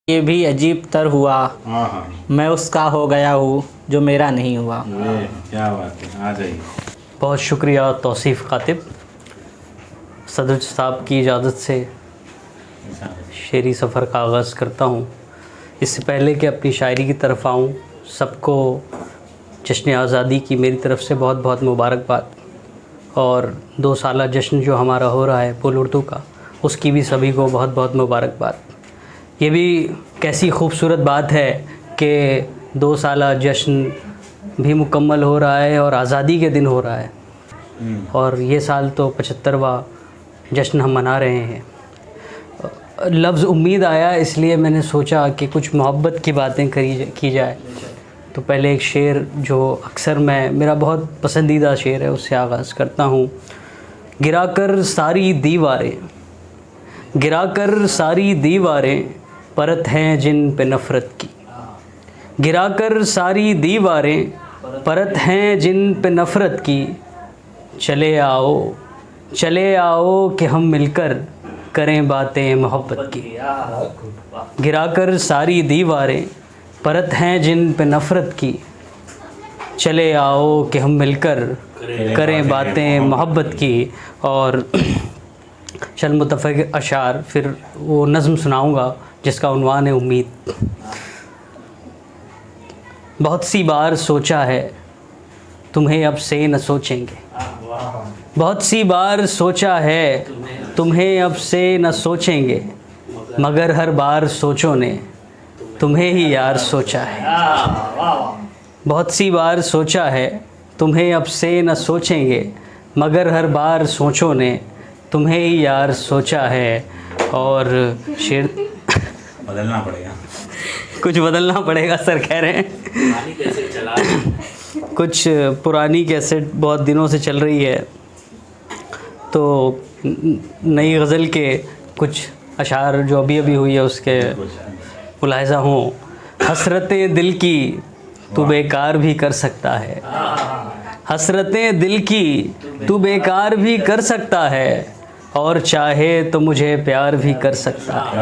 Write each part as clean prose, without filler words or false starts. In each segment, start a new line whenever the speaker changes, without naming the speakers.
ये भी अजीब तर हुआ, मैं उसका हो गया हूँ जो मेरा नहीं हुआ।
क्या बात है, आ जाइए।
बहुत शुक्रिया तौसीफ़ कातिब। सदर साहब की इजाज़त से शेरी सफ़र का आगाज़ करता हूँ। इससे पहले कि अपनी शायरी की तरफ आऊँ, सबको जश्न आज़ादी की मेरी तरफ़ से बहुत बहुत मुबारकबाद। और 2 साला जश्न जो हमारा हो रहा है पुल उर्दू का, उसकी भी सभी को बहुत बहुत मुबारकबाद। ये भी कैसी खूबसूरत बात है कि 2 साला जश्न भी मुकम्मल हो रहा है और आज़ादी के दिन हो रहा है। और ये साल तो 75वां जश्न हम मना रहे हैं। लफ्ज़ उम्मीद आया, इसलिए मैंने सोचा कि कुछ मोहब्बत की बातें की जाए। तो पहले एक शेर जो अक्सर मेरा बहुत पसंदीदा शेर है, उससे आगाज़ करता हूँ। गिराकर सारी दीवारें, गिराकर सारी दीवारें परत हैं जिन पे नफ़रत की। गिराकर सारी दीवारें परत हैं जिन पे नफ़रत की। चले आओ कि हम मिलकर करें बातें मोहब्बत की। गिराकर सारी दीवारें परत हैं जिन पे नफ़रत की। चले आओ कि हम मिलकर करें बातें मोहब्बत की। और चल मुतफ़क़ अशार, फिर वो नज़्म सुनाऊँगा जिसका उन्वान है उम्मीद। बहुत सी बार सोचा है तुम्हें अब से न सोचेंगे। बहुत सी बार सोचा है तुम्हें अब से न सोचेंगे, मगर हर बार सोचों ने तुम्हें ही यार सोचा है। बहुत सी बार सोचा है तुम्हें अब से न सोचेंगे, मगर हर बार सोचों ने तुम्हें ही यार सोचा है। और शेर
बदलना पड़ेगा,
कुछ बदलना पड़ेगा सर, कह रहे हैं। कुछ पुरानी कैसेट बहुत दिनों से चल रही है, तो नई गज़ल के कुछ अशार जो अभी अभी हुई है उसके मुलाहिज़ा हों। हसरतें दिल की तू बेकार भी कर सकता है। हसरतें दिल की तू बेकार भी कर सकता है, और चाहे तो मुझे प्यार भी कर सकता है।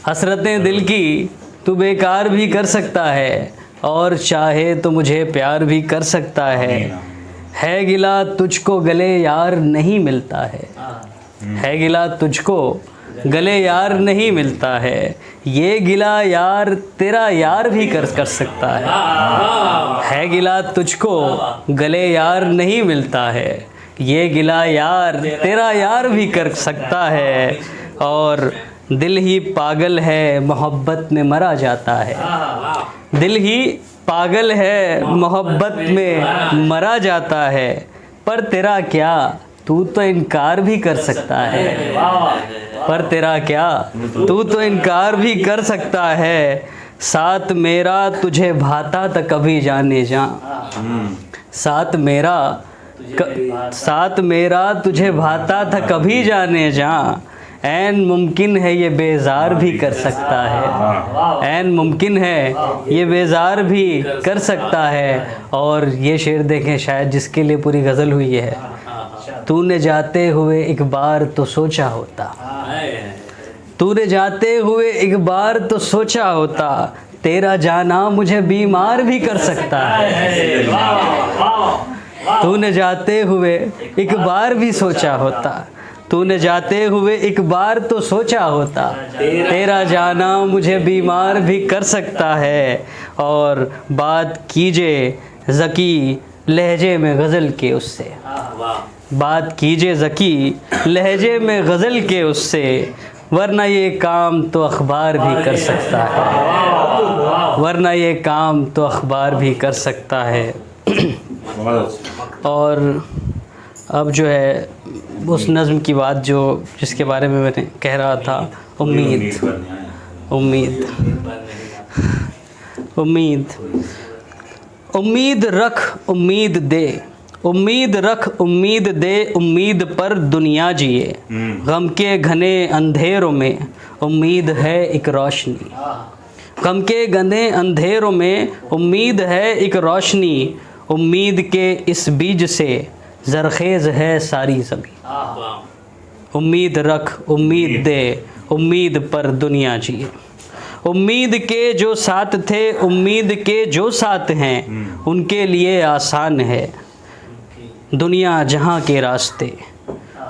हसरतें दिल की तू बेकार भी कर सकता है, और चाहे तो मुझे प्यार भी कर सकता है गिला तुझको गले यार नहीं मिलता है गिला तुझको गले यार नहीं मिलता है। ये गिला यार तेरा यार भी कर सकता है गिला तुझको गले यार नहीं मिलता है। ये गिला यार तेरा यार भी कर सकता है। और दिल ही पागल है मोहब्बत में मरा जाता है। दिल ही पागल है मोहब्बत में मरा जाता है, पर तेरा क्या तू तो इनकार भी कर सकता है। पर तेरा क्या तू तो इनकार भी कर सकता है। साथ मेरा तुझे भाता था कभी जाने जा। साथ मेरा तुझे भाता था कभी जाने जा। ऐन मुमकिन है ये बेजार भी कर सकता है। ऐन मुमकिन है ये बेजार भी कर सकता है। और ये शेर देखें, शायद जिसके लिए पूरी गज़ल हुई है। तूने जाते हुए एक बार तो सोचा होता, तूने जाते हुए एक बार तो सोचा होता, तेरा जाना मुझे बीमार भी कर सकता है। तूने जाते हुए एक बार भी सोचा होता, तूने जाते हुए एक बार तो सोचा होता, तेरा जाना मुझे बीमार भी कर सकता है। और बात कीजिए ज़की लहजे में गज़ल के उससे। बात कीजिए ज़की लहजे में गज़ल के उससे, वरना ये काम तो अखबार भी कर सकता है। वरना ये काम तो अखबार भी कर सकता है। और अब जो है उस नज़्म की बात जिसके बारे में मैंने कह रहा था, उम्मीद। उम्मीद उम्मीद उम्मीद रख उम्मीद दे, उम्मीद रख उम्मीद दे, उम्मीद पर दुनिया जिए। गम के घने अंधेरों में उम्मीद है एक रोशनी। गम के घने अंधेरों में उम्मीद है एक रोशनी। उम्मीद के इस बीज से ज़रख़ेज़ है सारी ज़मीन। उम्मीद रख उम्मीद दे, उम्मीद पर दुनिया जिए। उम्मीद के जो साथ थे, उम्मीद के जो साथ हैं, उनके लिए आसान है दुनिया जहां के रास्ते।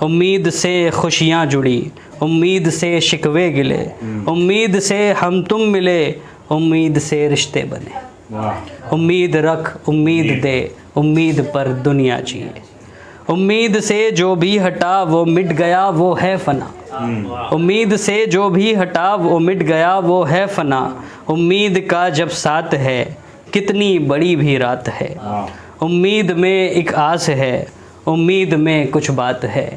उम्मीद से खुशियां जुड़ी, उम्मीद से शिकवे गिले, उम्मीद से हम तुम मिले, उम्मीद से रिश्ते बने।
वाह
उम्मीद रख, उम्मीद दे, उम्मीद पर दुनिया जिए। उम्मीद से जो भी हटा वो मिट गया, वो है फना। उम्मीद से जो भी हटा वो मिट गया, वो है फना। उम्मीद का जब साथ है, कितनी बड़ी भी रात है।
वाह
उम्मीद में एक आस है, उम्मीद में कुछ बात है।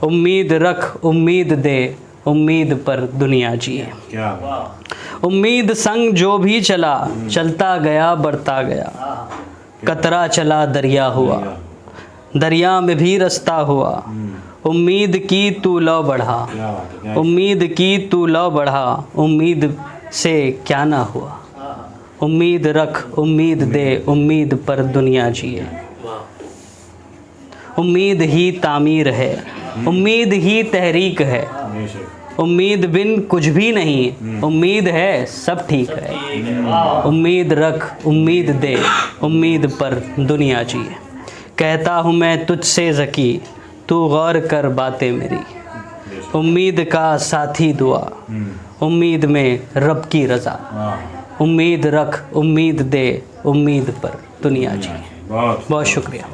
उम्मीद रख, उम्मीद दे, उम्मीद पर दुनिया जिए।
क्या बात
उम्मीद संग जो भी चला, चलता गया बढ़ता गया। कतरा चला दरिया हुआ, दरिया में भी रास्ता हुआ। उम्मीद की तू लौ बढ़ा,
क्या बात है क्या
उम्मीद की तू लौ बढ़ा, उम्मीद से क्या ना हुआ। उम्मीद रख, उम्मीद दे, उम्मीद पर दुनिया जिए। उम्मीद ही तामीर है, उम्मीद ही तहरीक है।
बेशक
उम्मीद बिन कुछ भी नहीं, उम्मीद है सब ठीक है। उम्मीद रख, उम्मीद दे, उम्मीद पर दुनिया जिए। कहता हूँ मैं तुझसे ज़की, तू गौर कर बातें मेरी। उम्मीद का साथी दुआ, उम्मीद में रब की रज़ा।
वाह
उम्मीद रख, उम्मीद दे, उम्मीद पर दुनिया जिए।
बहुत
बहुत शुक्रिया।